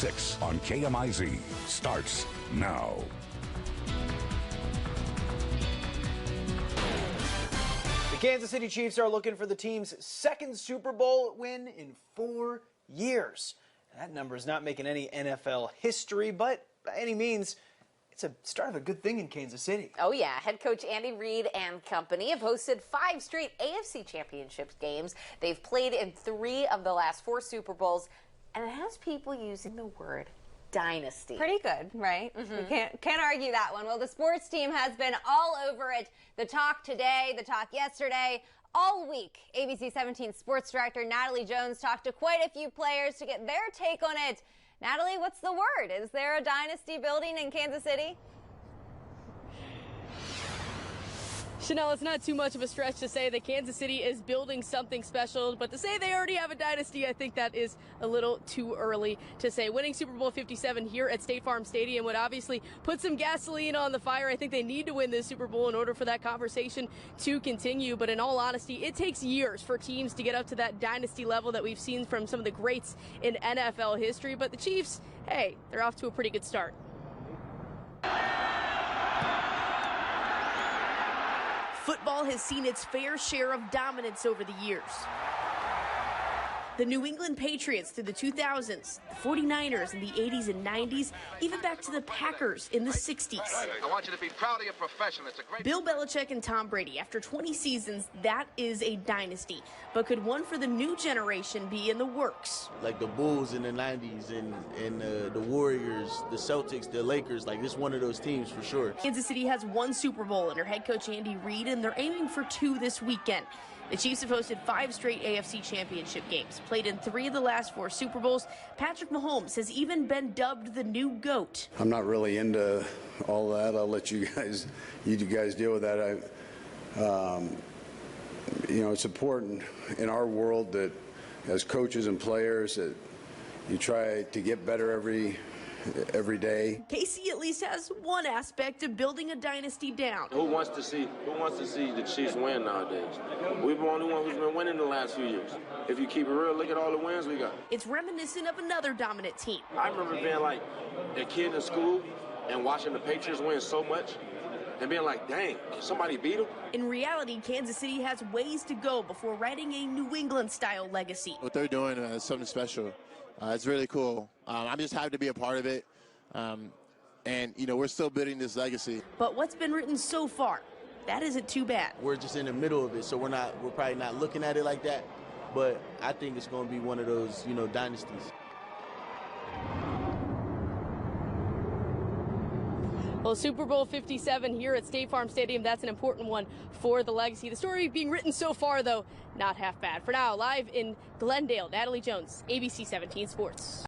6 on KMIZ starts now. The Kansas City Chiefs are looking for the team's second Super Bowl win in 4 years. That number is not making any NFL history, but by any means, it's a start of a good thing in Kansas City. Oh yeah, head coach Andy Reid and company have hosted 5 straight AFC Championship games. They've played in 3 of the last 4 Super Bowls, and it has people using the word dynasty. Pretty good, right? You can't argue that one. Well, the sports team has been all over it. The talk today, the talk yesterday, all week. ABC 17 sports director Natalie Jones talked to quite a few players to get their take on it. Natalie, what's the word? Is there a dynasty building in Kansas City? Chanel, it's not too much of a stretch to say that Kansas City is building something special, but to say they already have a dynasty, I think that is a little too early to say. Winning Super Bowl 57 here at State Farm Stadium would obviously put some gasoline on the fire. I think they need to win this Super Bowl in order for that conversation to continue, but in all honesty, it takes years for teams to get up to that dynasty level that we've seen from some of the greats in NFL history, but the Chiefs, hey, they're off to a pretty good start. Football has seen its fair share of dominance over the years. The New England Patriots through the 2000s, the 49ers in the 80s and 90s, even back to the Packers in the 60s. I want you to be proud of your profession. It's a great... Bill Belichick and Tom Brady, after 20 seasons, that is a dynasty. But could one for the new generation be in the works? Like the Bulls in the 90s and the Warriors, the Celtics, the Lakers, like this one of those teams for sure. Kansas City has 1 Super Bowl under head coach Andy Reid, and they're aiming for 2 this weekend. The Chiefs have hosted 5 straight AFC Championship games, played in 3 of the last 4 Super Bowls. Patrick Mahomes has even been dubbed the new GOAT. I'm not really into all that. I'll let you guys deal with that. You know, it's important in our world that as coaches and players that you try to get better every day. Casey at least has one aspect of building a dynasty down. Who wants to see the Chiefs win nowadays? We're the only one who's been winning the last few years. If you keep it real, look at all the wins we got. It's reminiscent of another dominant team. I remember being like a kid in school and watching the Patriots win so much and being like, dang, can somebody beat them? In reality, Kansas City has ways to go before writing a New England-style legacy. What they're doing is something special. It's really cool. I'm just happy to be a part of it. And, you know, we're still building this legacy. But what's been written so far, that isn't too bad. We're just in the middle of it, so we're probably not looking at it like that. But I think it's going to be one of those, you know, dynasties. Well, Super Bowl 57 here at State Farm Stadium, that's an important one for the legacy. The story being written so far, though, not half bad. For now, live in Glendale, Natalie Jones, ABC 17 Sports.